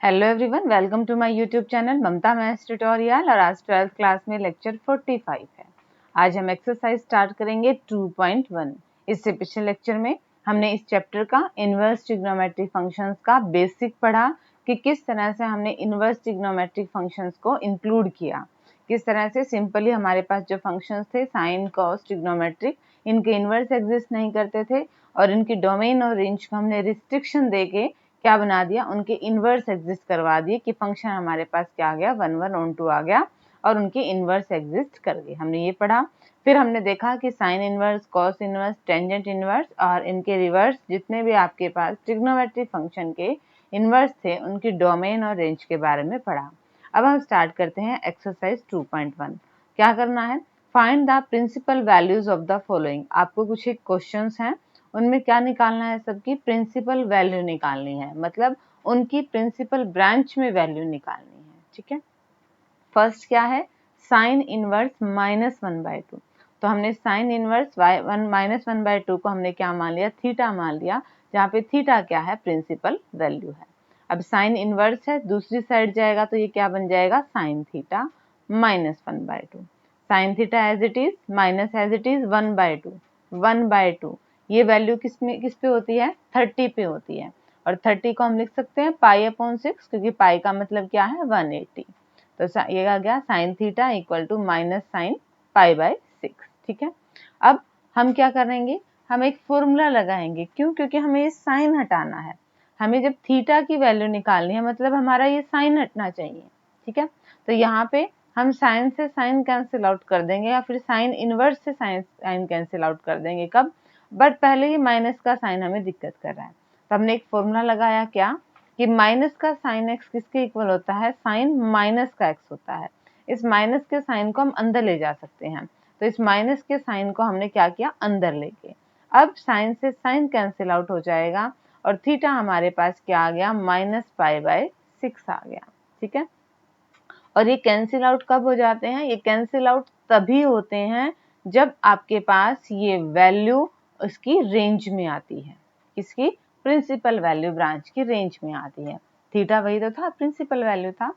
Hello everyone, welcome to my YouTube channel Mamta maths tutorial. और आज 12th class में lecture 45 है। आज हम एक्सरसाइज स्टार्ट करेंगे 2.1। इससे पिछले लेक्चर में हमने इस चैप्टर का इनवर्स ट्रिग्नोमेट्रिक फंक्शंस का बेसिक पढ़ा कि किस तरह से हमने इनवर्स ट्रिग्नोमेट्रिक फंक्शंस को इंक्लूड किया, किस तरह से सिंपली हमारे पास जो फंक्शंस थे साइन कॉस ट्रिग्नोमेट्रिक, इनके इनवर्स एग्जिस्ट नहीं करते थे और इनकी डोमेन और रेंज को हमने रिस्ट्रिक्शन देके क्या बना दिया, उनके इनवर्स एग्जिस्ट करवा दिए कि फंक्शन हमारे पास क्या आ गया, 1 1 ऑन 2 आ गया और उनके इनवर्स एग्जिस्ट कर गए। हमने ये पढ़ा। फिर हमने देखा कि sine inverse, cos inverse, tangent inverse और इनके रिवर्स जितने भी आपके पास ट्रिग्नोमेट्रिक फंक्शन के इनवर्स थे उनकी डोमेन और रेंज के बारे में पढ़ा। अब हम स्टार्ट करते हैं एक्सरसाइज 2.1। क्या करना है, find the principal values of the following. आपको कुछ एक क्वेश्चंस हैं, उनमें क्या निकालना है, सबकी प्रिंसिपल वैल्यू निकालनी है, मतलब उनकी प्रिंसिपल ब्रांच में वैल्यू निकालनी है। ठीक है, फर्स्ट क्या है, साइन इनवर्स -1/2। तो हमने साइन इनवर्स -1/2 को हमने क्या मान लिया, थीटा मान लिया, जहाँ पे थीटा क्या है, प्रिंसिपल वैल्यू है। अब साइन इनवर्स है, दूसरी साइड जाएगा तो ये क्या बन जाएगा, sine theta -1/2। Sine theta as it is minus as it is 1/2 ये वैल्यू किस पे होती है, 30 पे होती है। और 30 को हम लिख सकते हैं π/6, क्योंकि पाई का मतलब क्या है, 180। तो ये आ गया sine theta equal to minus sine π/6। ठीक है, अब हम क्या करेंगे, हम एक फॉर्मूला लगाएंगे। क्यों, क्योंकि हमें ये साइन हटाना है। हमें जब थीटा की वैल्यू निकालनी है मतलब हमारा ये साइन हटना चाहिए। ठीक है, तो यहाँ पे हम साइन से साइन कैंसिल आउट कर देंगे या फिर साइन इनवर्स से साइन कैंसिल आउट कर देंगे। कब, बट पहले ही माइनस का साइन हमें दिक्कत कर रहा है, तो हमने एक फॉर्मूला लगाया क्या, कि माइनस का साइन एक्स किसके इक्वल होता है, साइन माइनस का एक्स होता है। इस माइनस के साइन को हम अंदर ले जा सकते हैं, तो इस माइनस के साइन को हमने क्या किया, अंदर लेके। अब साइन से साइन कैंसिल आउट हो जाएगा और थीटा हमारे पास क्या आ गया, -π/6 आ गया। ठीक है, और ये कैंसिल आउट कब हो जाते हैं, ये कैंसिल आउट तभी होते हैं जब आपके पास ये वैल्यू उसकी रेंज में आती है। किसकी, प्रिंसिपल वैल्यू ब्रांच की रेंज में आती है। थीटा वही तो था, प्रिंसिपल वैल्यू था।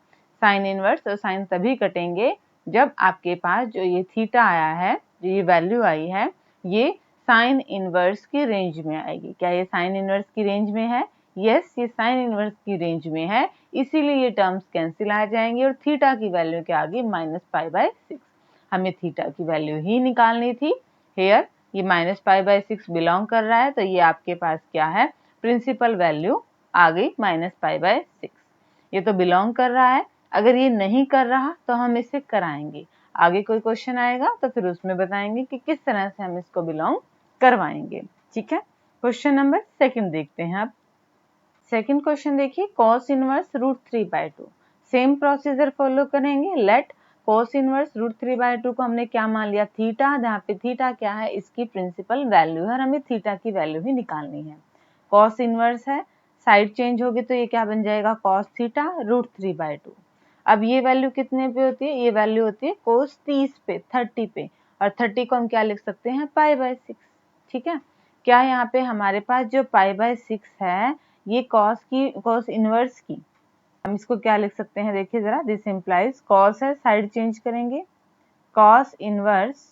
साइन इनवर्स और साइन तभी कटेंगे जब आपके पास जो ये थीटा आया है, जो ये वैल्यू आई है, ये साइन इनवर्स की रेंज में आएगी। क्या ये साइन इनवर्स की रेंज में है, यस, ये साइन इनवर्स की रेंज में है, इसीलिए ये टर्म्स कैंसिल आ जाएंगे और थीटा की वैल्यू क्या आ गई, -π/6। हमें थीटा की वैल्यू ही निकालनी थी। हेयर ये -π/6 बिलोंग कर रहा है, तो ये आपके पास क्या है, प्रिंसिपल वैल्यू आ गई -π/6। ये तो बिलोंग कर रहा है। अगर ये नहीं कर रहा तो हम इसे कराएंगे। आगे कोई क्वेश्चन आएगा तो फिर उसमें बताएंगे कि किस तरह से हम इसको बिलोंग करवाएंगे। ठीक है, क्वेश्चन नंबर 2 देखते हैं। अब सेकंड क्वेश्चन देखिए, cos inverse √3/2। Same procedure follow करेंगे। लेट cos इनवर्स √3/2 को हमने क्या मान लिया, थीटा, जहाँ पे थीटा क्या है, इसकी प्रिंसिपल वैल्यू है और हमें थीटा की वैल्यू ही निकालनी है। cos इनवर्स है, साइड चेंज होगी तो ये क्या बन जाएगा, cos थीटा √3/2। अब ये वैल्यू कितने पे होती है, ये वैल्यू होती है cos 30 पे, और 30 को हम क्या लिख सकते हैं, π/6। ठीक है, क्या यहाँ पे हमारे पास जो π/6 है, ये cos इनवर्स की, हम इसको क्या लिख सकते हैं, देखिए जरा, दिस इंप्लाइज, cos है, साइड चेंज करेंगे, cos inverse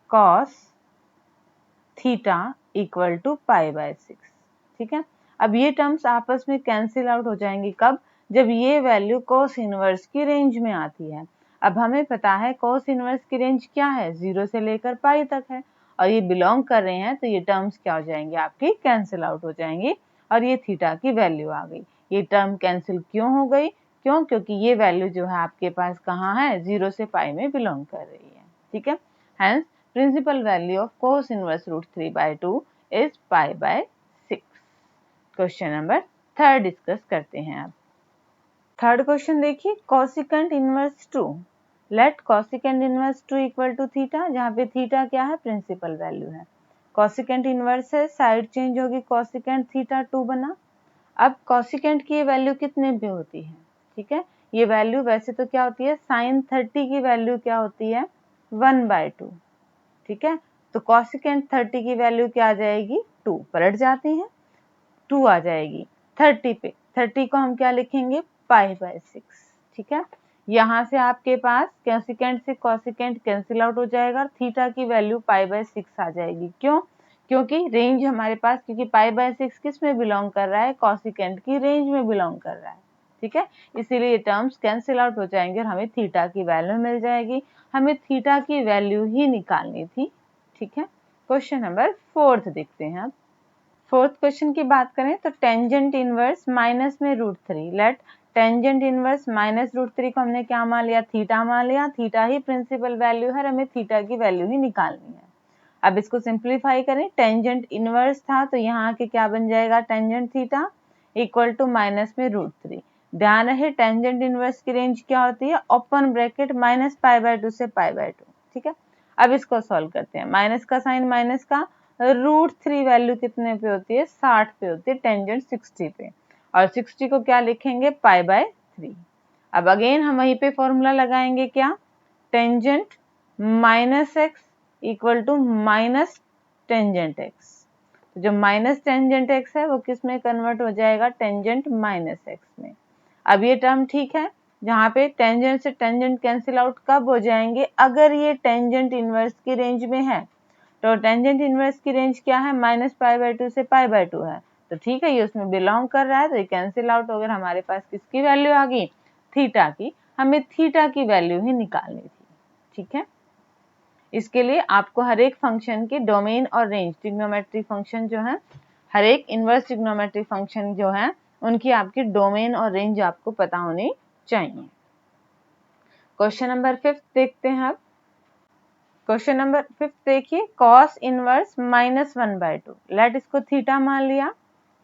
cos theta equal to π/6। ठीक है, अब ये टर्म्स आपस में कैंसिल आउट हो जाएंगी। कब, जब ये वैल्यू cos इनवर्स की रेंज में आती है। अब हमें पता है cos इनवर्स की रेंज क्या है, 0 से लेकर पाई तक है, और ये बिलोंग कर रहे हैं, तो ये टर्म्स क्या हो जाएंगे, आपकी कैंसिल आउट हो जाएंगे और ये थीटा की वैल्यू आ गई। ये टर्म कैंसिल क्यों हो गई, क्यों, क्योंकि ये वैल्यू जो है आपके पास कहाँ है, 0 से पाई में बिलोंग कर रही है। ठीक है, hence principal value of cos inverse √3/2 is π/6। Question number 3 discuss करते हैं। अब थर्ड क्वेश्चन देखिए, cosecant inverse 2। Let cosecant inverse 2 equal to theta, जहाँ पे थीटा क्या है, प्रिंसिपल वैल्यू है। cosecant इनवर्स है, साइड चेंज होगी, cosecant थीटा 2 बना। अब cosecant की ये वैल्यू कितने पे होती है, ठीक है, ये वैल्यू वैसे तो क्या होती है, sin 30 की वैल्यू क्या होती है, 1/2। ठीक है, तो cosecant 30 की वैल्यू क्या आ जाएगी, 2, पलट जाती है, 2 आ जाएगी 30 पे। 30 को हम क्या लिखेंगे, π/6। ठीक है, यहाँ से आपके पास कोसिकेंट से कोसिकेंट कैंसिल आउट हो जाएगा और थीटा की वैल्यू π/6 आ जाएगी। क्यों? क्योंकि रेंज हमारे पास, क्योंकि π/6 किस में बिलोंग कर रहा है, कोसिकेंट की रेंज में बिलोंग कर रहा है। ठीक है, इसीलिए ये टर्म्स कैंसिल आउट हो जाएंगे और हमें थीटा की वैल्यू मिल जाएगी। हमें थीटा की वैल्यू ही निकालनी थी। ठीक है, क्वेश्चन नंबर 4 देखते हैं। अब 4th क्वेश्चन की बात करें तो टेंजेंट इनवर्स माइनस में √3। लेट टेंजेंट इनवर्स माइनस √3 को हमने क्या मान लिया, थीटा मान लिया। थीटा ही प्रिंसिपल वैल्यू है, हमें थीटा की वैल्यू ही निकालनी है। अब इसको सिंप्लीफाई करें, टेंजेंट इनवर्स था तो यहाँ के क्या बन जाएगा, tangent theta equal to minus में √3। ध्यान रहे टेंजेंट इनवर्स की रेंज क्या होती है, ओपन ब्रैकेट -π/2 से π/2। ठीक है, अब इसको सॉल्व करते हैं। माइनस का साइन माइनस का, √3 वैल्यू कितने पे होती है, 60 पे होती है, टेंजेंट 60 पे, और 60 को क्या लिखेंगे, π/3। अब अगेन हम वहीं पे फॉर्मूला लगाएंगे, क्या, tangent -x equal to minus tangent x। जो माइनस टेंजेंट x है वो किस में कन्वर्ट हो जाएगा, टेंजेंट -x में। अब ये टर्म ठीक है, जहाँ पे टेंजेंट से टेंजेंट कैंसिल आउट कब हो जाएंगे, अगर ये टेंजेंट इनवर्स की रेंज में है। तो टेंजेंट इनवर्स की रेंज क्या है, -π/2 से π/2 है, तो ठीक है ये उसमें बिलोंग कर रहा है, तो ये कैंसिल आउट हो गया। हमारे पास किसकी वैल्यू आ गई, थीटा की। हमें थीटा की वैल्यू ही निकालनी थी। ठीक है, इसके लिए आपको हर एक फंक्शन के डोमेन और रेंज, ट्रिग्नोमेट्रिक फंक्शन जो है, हर एक इनवर्स ट्रिग्नोमेट्रिक फंक्शन जो है उनकी आपकी डोमेन और रेंज आपको पता होनी चाहिए। क्वेश्चन नंबर 5 देखते हैं। अब क्वेश्चन नंबर 5 देखिए, कॉस इनवर्स -1/2। लेट इसको थीटा मान लिया।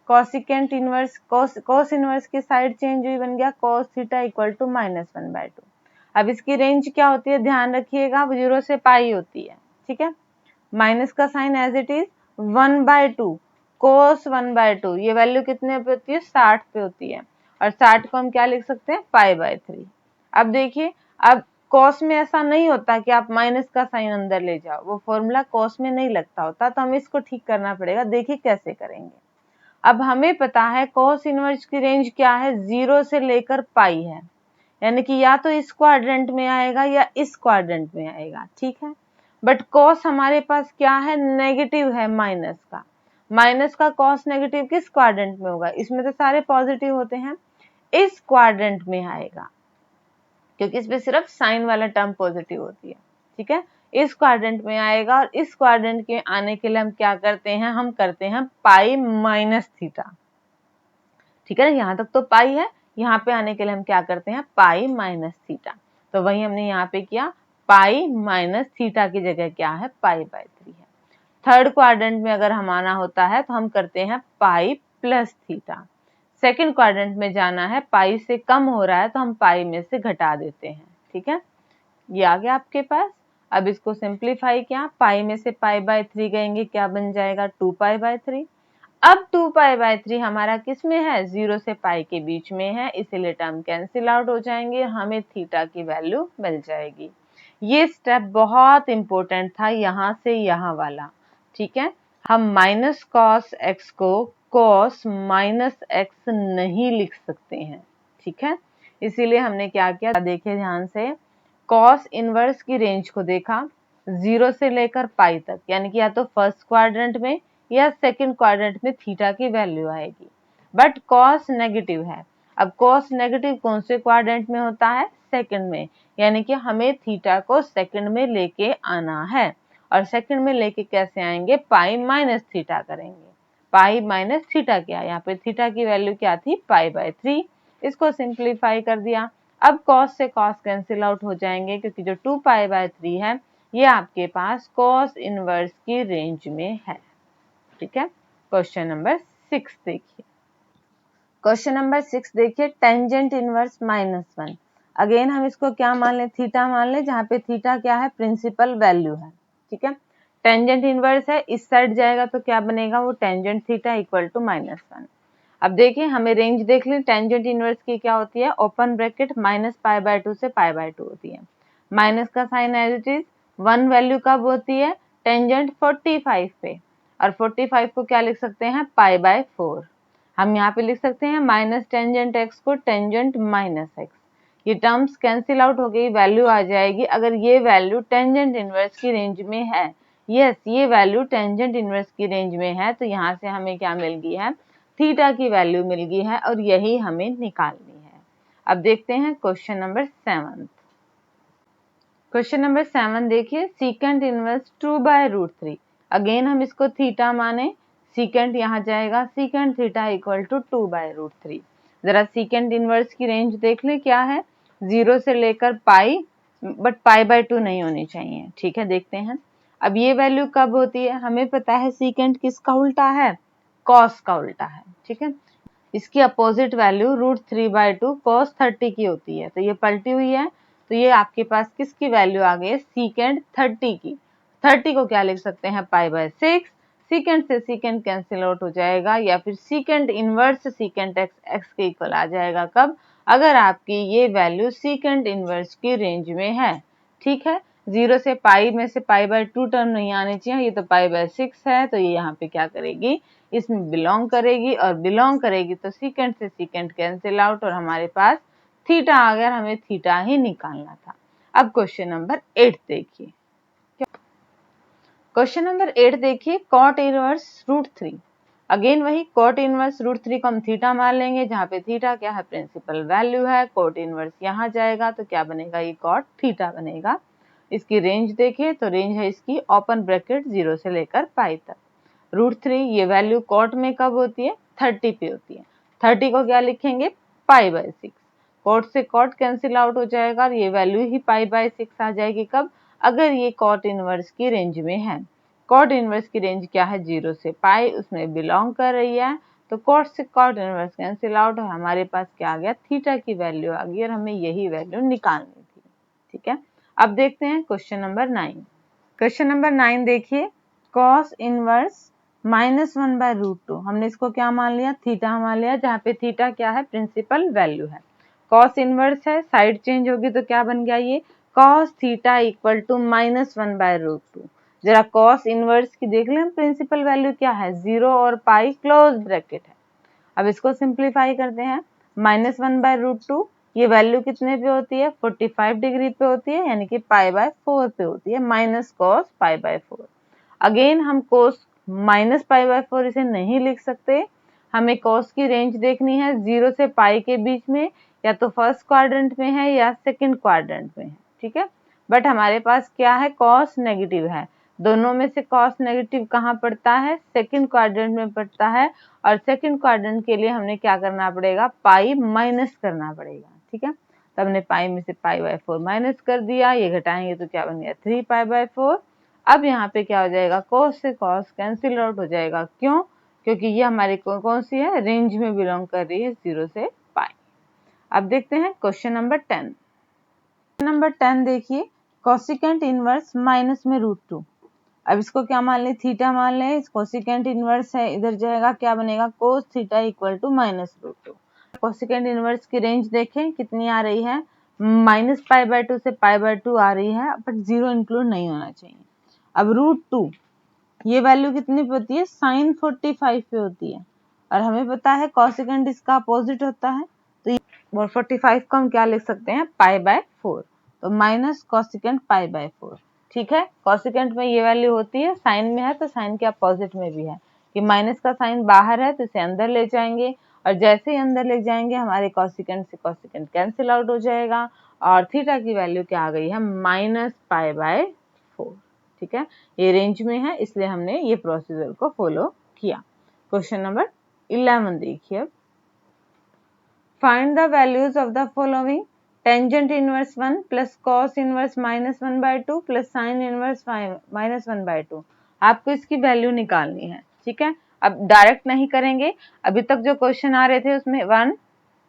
कॉसिकेंट इनवर्स, कॉस इनवर्स की साइड चेंज हुई, बन गया cos थीटा इक्वल टू -1/2। अब इसकी रेंज क्या होती है, ध्यान रखिएगा, 0 से पाई होती है। ठीक है, माइनस का sign as it is, 1/2 cos 1/2, ये वैल्यू कितने पे होती है, 60 पे होती है, और 60 को हम क्या लिख सकते हैं, π/3। अब देखिए, अब cos में ऐसा नहीं होता कि आप माइनस का साइन अंदर ले जाओ, वो फॉर्मूला cos में नहीं लगता होता, तो हमें इसको ठीक करना पड़ेगा। देखिए कैसे करेंगे। अब हमें पता है cos इनवर्स की रेंज क्या है, 0 से लेकर पाई है, यानी कि या तो इस क्वाड्रेंट में आएगा या इस क्वाड्रेंट में आएगा। ठीक है, बट cos हमारे पास क्या है, नेगेटिव है, माइनस का cos नेगेटिव किस क्वाड्रेंट में होगा, इसमें तो सारे पॉजिटिव होते हैं, इस क्वाड्रेंट में आएगा, क्योंकि इसमें सिर्फ साइन वाला टर्म पॉजिटिव होती है। ठीक है, इस क्वाड्रेंट में आएगा, और इस क्वाड्रेंट के आने के लिए हम क्या करते हैं, हम करते हैं पाई माइनस थीटा। ठीक है ना, यहाँ तक तो पाई है, यहाँ पे आने के लिए हम क्या करते हैं, पाई माइनस थीटा। तो वही हमने यहाँ पे किया, पाई माइनस थीटा की जगह क्या है, π/3 है। थर्ड क्वाड्रेंट में अगर हम आना होता है तो हम करते हैं pi plus theta. Second quadrant में जाना है, पाई से कम हो रहा है तो हम पाई में से घटा देते हैं। ठीक है, ये आ गया आपके पास। अब इसको सिंप्लीफाई किया, पाई में से π/3 गएंगे, क्या बन जाएगा, 2π/3। अब 2π/3 हमारा किस में है, 0 से पाई के बीच में है, इसीलिए टर्म कैंसिल आउट हो जाएंगे, हमें थीटा की वैल्यू मिल जाएगी। ये स्टेप बहुत इंपॉर्टेंट था, यहाँ से यहाँ वाला। ठीक है, हम माइनस cos x को cos -x नहीं लिख सकते हैं। ठीक है, इसीलिए हमने क्या किया, देखिए ध्यान से, cos इनवर्स की रेंज को देखा 0 से लेकर पाई तक, यानी कि या तो फर्स्ट क्वाड्रेंट में या सेकंड क्वाड्रेंट में थीटा की वैल्यू आएगी, बट cos नेगेटिव है। अब cos नेगेटिव कौन से क्वाड्रेंट में होता है, सेकंड में, यानी कि हमें थीटा को सेकंड में लेके आना है, और सेकंड में लेके कैसे आएंगे, पाई माइनस थीटा करेंगे। पाई माइनस थीटा क्या, यहाँ पे थीटा की वैल्यू क्या थी, π/3। इसको सिंप्लीफाई कर दिया। अब cos से cos कैंसिल आउट हो जाएंगे, क्योंकि जो 2π/3 है ये आपके पास cos इनवर्स की रेंज में है। ठीक है, क्वेश्चन नंबर 6 देखिए। क्वेश्चन नंबर 6 देखिए, टेंजेंट इनवर्स -1। अगेन हम इसको क्या मान लें, थीटा मान लें, जहाँ पे थीटा क्या है, प्रिंसिपल वैल्यू है। ठीक है, टेंजेंट इनवर्स है, इस साइड जाएगा तो क्या बनेगा, वो टेंजेंट थीटा इक्वल टू -1। अब देखिए, हमें रेंज देख लें, टेंजेंट इनवर्स की क्या होती है, ओपन ब्रैकेट -π/2 से π/2 होती है। माइनस का sign as it is, 1 value कब होती है, टेंजेंट 45 पे, और 45 को क्या लिख सकते हैं, π/4। हम यहाँ पे लिख सकते हैं माइनस टेंजेंट एक्स को टेंजेंट माइनस एक्स। ये टर्म्स कैंसिल आउट हो गई, वैल्यू आ जाएगी। अगर ये वैल्यू टेंजेंट इनवर्स की रेंज में है, यस ये वैल्यू टेंजेंट इनवर्स की रेंज में है, तो यहाँ से हमें क्या मिल गई है, थीटा की वैल्यू मिल गई है और यही हमें निकालनी है। अब देखते हैं क्वेश्चन नंबर 7। क्वेश्चन नंबर 7 देखिए, सीकेंट इनवर्स 2/√3। अगेन हम इसको थीटा माने, सीकेंट यहाँ जाएगा, सीकेंट थीटा इक्वल टू 2/√3। जरा सीकेंट इनवर्स की रेंज देख लें क्या है, 0 से लेकर पाई, बट पाई/2 नहीं होनी चाहिए। ठीक है, देखते हैं अब ये वैल्यू कब होती है। हमें पता है सीकेंट किसका उल्टा है, कॉस का उल्टा है। ठीक है, इसकी अपोजिट वैल्यू √3/2 cos 30 की होती है, तो ये पलटी हुई है, तो ये आपके पास किसकी वैल्यू आ गई है, सीकेंट 30 की। 30 को क्या लिख सकते हैं, पाई/6। सीकेंट से सीकेंट कैंसिल आउट हो जाएगा, या फिर सीकेंट इनवर्स सीकेंट एक्स के इक्वल आ जाएगा कब, अगर आपकी ये वैल्यू सीकेंट इनवर्स की रेंज में है। ठीक है, 0 से पाई में से पाई/2 टर्म नहीं आनी चाहिए, ये तो पाई/6 है, तो ये यहाँ पे क्या करेगी, इसमें बिलोंग करेगी, और बिलोंग करेगी तो सीकेंट से सीकेंट कैंसिल आउट और हमारे पास थीटा आ गया, हमें थीटा ही निकालना था। अब क्वेश्चन नंबर 8 देखिए। क्वेश्चन नंबर 8 देखिए, कॉट इनवर्स √3। अगेन वही कॉट इनवर्स √3 को हम थीटा मान लेंगे, जहाँ पे थीटा क्या है, प्रिंसिपल वैल्यू है। कॉट इनवर्स यहाँ जाएगा तो क्या बनेगा, ये कॉट थीटा बनेगा। इसकी रेंज देखें तो रेंज है इसकी ओपन ब्रैकेट 0 से लेकर पाई तक। √3 ये वैल्यू कॉट में कब होती है, 30 पे होती है। 30 को क्या लिखेंगे, पाई/6। कॉट से कॉट कैंसिल आउट हो जाएगा और ये वैल्यू ही पाई/6 आ जाएगी कब, अगर ये कॉट इनवर्स की रेंज में है। कॉट इनवर्स की रेंज क्या है, 0 से पाई, उसमें बिलोंग कर रही है, तो कॉट से कॉट इनवर्स कैंसिल आउट और हमारे पास क्या आ गया, थीटा की वैल्यू आ गई और हमें यही वैल्यू निकालनी थी। ठीक है, अब देखते हैं क्वेश्चन नंबर 9। क्वेश्चन नंबर 9 देखिए, कॉस इनवर्स -1/√2। हमने इसको क्या मान लिया, थीटा मान लिया, जहाँ पे थीटा क्या है, प्रिंसिपल वैल्यू है। कॉस इनवर्स है, साइड चेंज होगी तो क्या बन गया, ये कॉस थीटा इक्वल टू -1/√2। जरा कॉस इनवर्स की देख लें, प्रिंसिपल वैल्यू क्या है, 0 और पाई क्लोज ब्रैकेट है। अब इसको सिंप्लीफाई करते हैं, -1/√2 ये वैल्यू कितने पे होती है, 45 डिग्री पे होती है, यानी कि पाई/4 पे होती है, माइनस कॉस पाई/4। अगेन हम कोस -पाई/4 इसे नहीं लिख सकते, हमें कॉस की रेंज देखनी है, 0 से पाई के बीच में, या तो फर्स्ट क्वाड्रेंट में है या सेकंड क्वाड्रेंट में है। ठीक है, बट हमारे पास क्या है, कॉस नेगेटिव है, दोनों में से कॉस नेगेटिव कहाँ पड़ता है, सेकंड क्वाड्रेंट में पड़ता है, और सेकंड क्वाड्रेंट के लिए हमने क्या करना पड़ेगा, पाई माइनस करना पड़ेगा। ठीक है, तो हमने पाई में से पाई/4 माइनस कर दिया, ये घटाएंगे तो क्या बन गया, 3 पाई/4। अब यहाँ पे क्या हो जाएगा, कॉस से कॉस कैंसिल आउट हो जाएगा, क्यों, क्योंकि ये हमारी कौन सी है, रेंज में बिलोंग कर रही है, 0 से पाई। अब देखते हैं क्वेश्चन नंबर 10। क्वेश्चन नंबर 10 देखिए, कोसिकेंट इनवर्स माइनस में √2। अब इसको क्या मान ले, थीटा मान ले, कोसिकेंट इनवर्स है, इधर जाएगा, क्या बनेगा, cos theta equal to -√2। Cosecant inverse की रेंज देखें कितनी आ रही है, -पाई/2 से पाई/2 आ रही है, बट 0 इंक्लूड नहीं होना चाहिए। अब √2 ये वैल्यू कितनी पे होती है, sin 45 पे होती है, और हमें पता है कोसिकेंट इसका अपोजिट होता है, तो 45 को हम क्या लिख सकते हैं, पाई/4, तो माइनस कोसिकेंट पाई/4। ठीक है, कोसिकेंट में ये वैल्यू होती है, साइन में है तो साइन के अपोजिट में भी है, कि माइनस का साइन बाहर है तो इसे अंदर ले जाएंगे, और जैसे ही अंदर ले जाएंगे हमारे कोसिकेंट से कोसिकेंट कैंसिल आउट हो जाएगा, और थीटा की वैल्यू क्या आ गई है, -पाई/4। ठीक है, ये रेंज में है, इसलिए हमने ये प्रोसीजर को फॉलो किया। क्वेश्चन नंबर 11 देखिए, find the values of the following, tangent inverse 1 plus cos inverse -1/2 plus sign inverse -1/2। आपको इसकी वैल्यू निकालनी है। ठीक है, अब डायरेक्ट नहीं करेंगे, अभी तक जो क्वेश्चन आ रहे थे उसमें 1,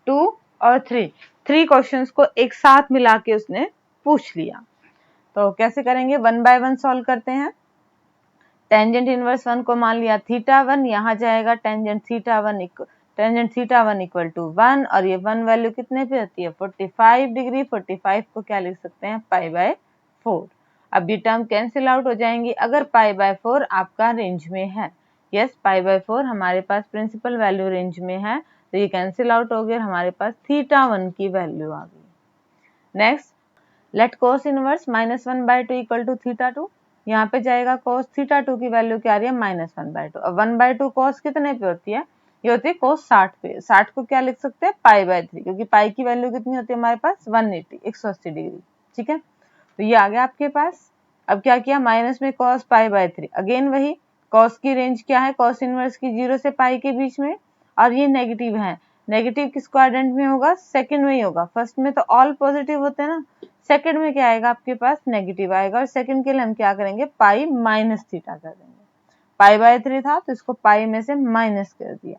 2 और 3 क्वेश्चंस को एक साथ मिला के उसने पूछ लिया। तो कैसे करेंगे, 1 बाय 1 सॉल्व करते हैं। टेंजेंट इनवर्स 1 को मान लिया θ1, यहाँ जाएगा टेंजेंट θ1 इक्वल टू 1, और ये 1 वैल्यू कितने पे होती है, 45 डिग्री। 45 को क्या लिख सकते हैं, पाई/4। अब ये टर्म कैंसिल आउट हो जाएंगी, अगर पाई/4 आपका रेंज में है, यस, π/4 हमारे पास प्रिंसिपल वैल्यू रेंज में है, तो ये कैंसिल आउट हो गया, हमारे पास θ1 की वैल्यू आ गई। Next, let cos inverse -1/2 equal to θ2। यहाँ पे जाएगा cos θ2 की वैल्यू क्या आ रही है, -1/2। अब 1/2 cos कितने पे होती है, ये होती है cos 60 पे। 60 को क्या लिख सकते हैं, π/3, क्योंकि पाई की वैल्यू कितनी होती है हमारे पास, 180, 180 डिग्री। ठीक है, तो ये आ गया आपके पास। अब क्या किया, माइनस में cos π/3, अगेन वही cos की रेंज क्या है, cos इनवर्स की 0 से पाई के बीच में, और ये नेगेटिव है। नेगेटिव किस क्वाड्रेंट में होगा, सेकंड में ही होगा। फर्स्ट में तो ऑल पॉजिटिव होते हैं ना, सेकंड में क्या आएगा आपके पास, नेगेटिव आएगा। और सेकंड के लिए हम क्या करेंगे, पाई माइनस थीटा कर देंगे। π/3 था तो इसको पाई में से माइनस कर दिया,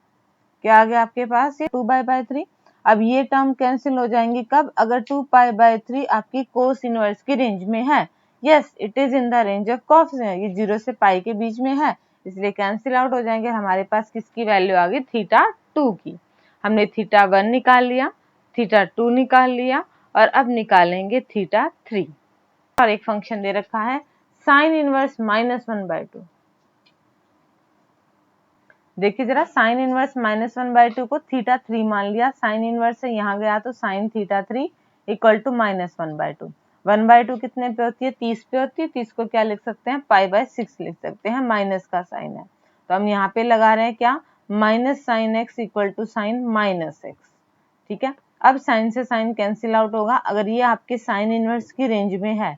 क्या आ गया आपके पास, ये 2π/3। अब ये टर्म कैंसिल हो जाएंगी कब, अगर 2π/3 आपकी कोस इनवर्स की रेंज में है। Yes, it is in the range of cos, ये 0 से पाई के बीच में है, इसलिए कैंसिल आउट हो जाएंगे। हमारे पास किसकी वैल्यू आ गई, θ2 की। हमने θ1 निकाल लिया, θ2 निकाल लिया, और अब निकालेंगे θ3। और एक फंक्शन दे रखा है साइन इनवर्स -1/2। देखिए जरा, साइन इनवर्स -1/2 को θ3 मान लिया, साइन इनवर्स से यहाँ गया तो साइन θ3 इक्वल टू -1/2। 1/2 कितने पे होती है, 30 पे होती है, 30 को क्या लिख सकते हैं, π/6 लिख सकते हैं, माइनस का साइन है। तो हम यहाँ पे लगा रहे हैं क्या, minus sine x equal to sine -x। ठीक है, अब साइन से साइन कैंसिल आउट होगा, अगर ये आपके साइन इनवर्स की रेंज में है।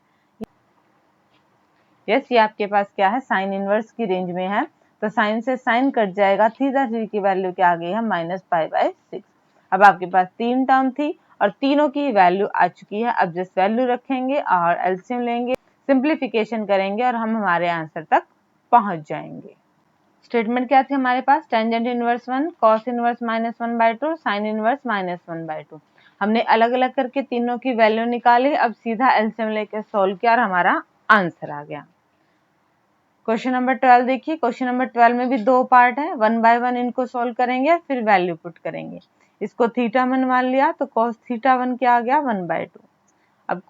यस, ये आपके पास क्या है, साइन इनवर्स की रेंज में है, तो साइन से साइन कट जाएगा, θ3 की वैल्यू क्या आ गई है, -π/6। अब आपके पास 3 टर्म थी और तीनों की वैल्यू आ चुकी है। अब जिस वैल्यू रखेंगे और एलसीएम लेंगे, सिंप्लीफिकेशन करेंगे और हम हमारे आंसर तक पहुंच जाएंगे। स्टेटमेंट क्या थी हमारे पास, tangent inverse 1, cos inverse -1/2, sine inverse -1/2। हमने अलग अलग करके तीनों की वैल्यू निकाली, अब सीधा एलसीएम लेकर सोल्व किया और हमारा आंसर आ गया। क्वेश्चन नंबर 12 देखिए, क्वेश्चन नंबर 12 में भी 2 पार्ट है, 1 बाय 1 इनको सोल्व करेंगे, फिर वैल्यू पुट करेंगे। इसको θ1 मान लिया तो cos θ1 क्या आ गया, 1/2। अब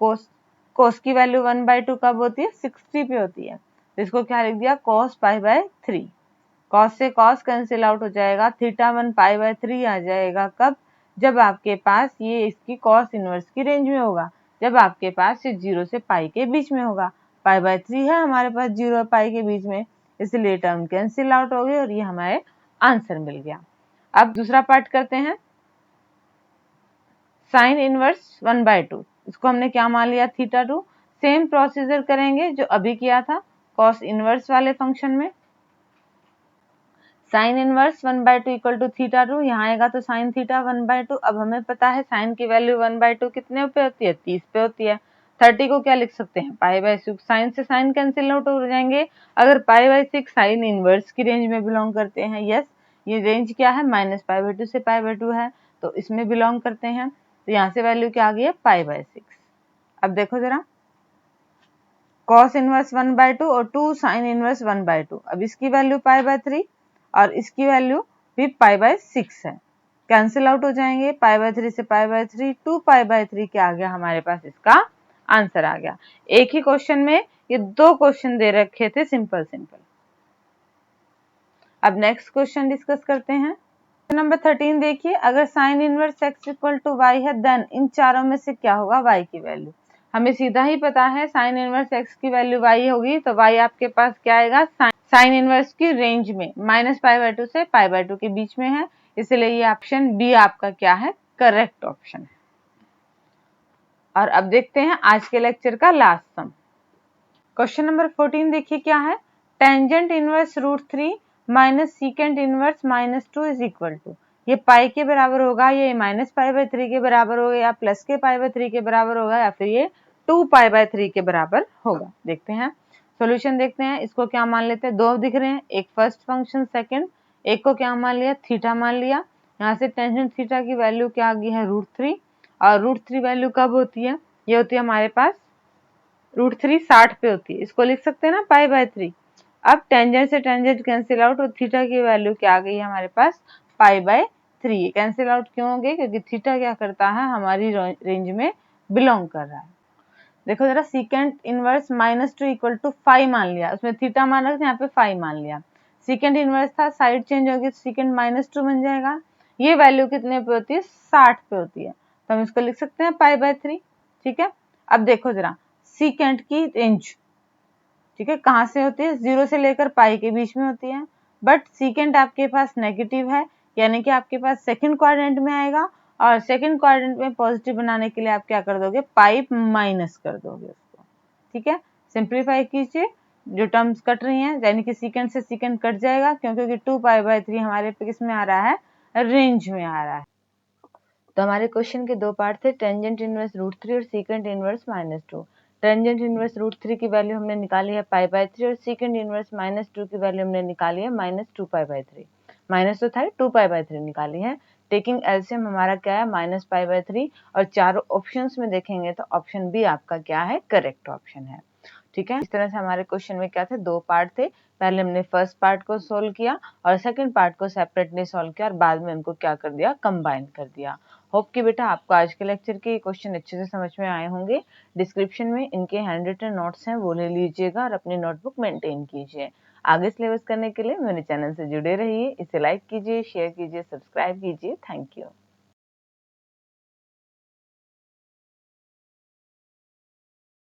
cos की वैल्यू 1/2 कब होती है, 60 पे होती है, तो इसको क्या लिख दिया, cos π/3। cos से cos कैंसिल आउट हो जाएगा, θ1 π/3 आ जाएगा कब, जब आपके पास ये इसकी cos इनवर्स की रेंज में होगा, जब आपके पास ये 0 से पाई के बीच में होगा। π/3 है हमारे पास 0 और पाई के बीच में, इसलिए टर्म कैंसिल आउट हो गई और ये हमारे आंसर मिल गया। अब दूसरा पार्ट करते हैं, साइन इनवर्स 1/2, इसको हमने क्या मान लिया, θ2। सेम प्रोसीजर करेंगे जो अभी किया था cos इनवर्स वाले फंक्शन में। साइन इनवर्स 1/2 इक्वल टू θ2, यहाँ आएगा तो साइन थीटा 1/2। अब हमें पता है साइन की वैल्यू 1/2 कितने पे होती है, 30 पे होती है। 30 को क्या लिख सकते हैं, π/6। साइन से साइन कैंसिल आउट हो जाएंगे, अगर π/6 साइन इनवर्स की रेंज में बिलोंग करते हैं। यस, ये रेंज क्या है, -π/2 से π/2 है, तो इसमें बिलोंग करते हैं, तो यहाँ से वैल्यू क्या आ गई है, π/6। अब देखो जरा, cos इनवर्स 1/2 और 2 साइन इनवर्स 1/2, अब इसकी वैल्यू π/3 और इसकी वैल्यू भी π/6 है, कैंसिल आउट हो जाएंगे, π/3 से π/3, 2π/3 क्या आ गया हमारे पास, इसका आंसर आ गया। एक ही क्वेश्चन में ये 2 क्वेश्चन दे रखे थे, सिंपल सिंपल। अब नेक्स्ट क्वेश्चन डिस्कस करते हैं। नंबर 13 देखिए, अगर sine inverse x equal to y है, देन इन चारों में से क्या होगा y की वैल्यू। हमें सीधा ही पता है साइन इनवर्स x की वैल्यू y होगी, तो y आपके पास क्या आएगा, साइन इनवर्स की रेंज में -π/2 से π/2 के बीच में है, इसलिए ये ऑप्शन बी आपका क्या है, करेक्ट ऑप्शन है। और अब देखते हैं आज के लेक्चर का लास्ट सम। क्वेश्चन नंबर 14 देखिए क्या है, tangent inverse √3 minus secant inverse -2 is equal to, ये पाई के बराबर होगा, ये -π/3 के बराबर होगा, या प्लस के π/3 के बराबर होगा, या फिर ये 2π/3 के बराबर होगा। देखते हैं सॉल्यूशन, देखते हैं। इसको क्या मान लेते हैं, 2 दिख रहे हैं, एक फर्स्ट फंक्शन सेकंड, एक को क्या मान लिया, थीटा मान लिया। यहाँ से टेंजेंट थीटा की वैल्यू क्या आ गई है, √3, और √3 वैल्यू कब होती है, ये होती है हमारे पास √3 60 पे होती है, इसको लिख सकते हैं ना π/3। अब टेंजेंट से टेंजेंट कैंसिल आउट, और थीटा की वैल्यू क्या आ गई है हमारे पास, π/3। कैंसिल आउट क्यों हो गई, क्योंकि थीटा क्या करता है, हमारी रेंज में बिलोंग कर रहा है। देखो जरा, सीकेंट इनवर्स -2 इक्वल टू 5 मान लिया, उसमें थीटा मान रखते, यहाँ पे 5 मान लिया, सेकेंड इनवर्स था, साइड चेंज होगी तो सेकेंड -2 बन जाएगा। ये वैल्यू कितने पे होती है? 60 पे होती है, तो हम इसको लिख सकते हैं π/3। ठीक है, अब देखो जरा सेकेंड की रेंज, ठीक है, कहाँ से होती है? 0 से लेकर पाई के बीच में होती है, बट सेकेंड आपके पास नेगेटिव है, यानी कि आपके पास सेकेंड क्वाड्रेंट में आएगा, और सेकेंड क्वाड्रेंट में पॉजिटिव बनाने के लिए आप क्या कर दोगे? पाई माइनस कर दोगे उसको। ठीक है, सिंप्लीफाई कीजिए, जो टर्म्स कट रही हैं, यानी कि सेकेंड से सेकेंड कट जाएगा, क्योंकि 2π/3 हमारे पे किस में आ रहा है? रेंज में आ रहा है। तो हमारे क्वेश्चन के दो पार्ट थे, टेंजेंट इनवर्स √3 और सेकेंड इनवर्स -2। टेंजेंट इनवर्स √3 की वैल्यू हमने निकाली है π/3 और सेकेंड इनवर्स -2 की वैल्यू हमने निकाली है -2π/3। माइनस तो था, 2π/3 निकाली है। टेकिंग एलसीएम हमारा क्या है? -π/3, और चारों ऑप्शंस में देखेंगे तो ऑप्शन बी आपका क्या है? करेक्ट ऑप्शन है। ठीक है, इस तरह से हमारे क्वेश्चन में क्या थे? दो पार्ट थे। पहले हमने फर्स्ट पार्ट को सोल्व किया और सेकंड पार्ट को सेपरेटली सोल्व किया, और बाद में उनको क्या कर दिया? कंबाइन कर दिया। होप कि बेटा आपको आज के लेक्चर के क्वेश्चन अच्छे से समझ में आए होंगे। डिस्क्रिप्शन में इनके हैंड रिटन नोट्स हैं, वो ले लीजिएगा और अपनी नोटबुक मेंटेन कीजिए। आगे सिलेबस करने के लिए मेरे चैनल से जुड़े रहिए। इसे लाइक कीजिए, शेयर कीजिए, सब्सक्राइब कीजिए। Thank you.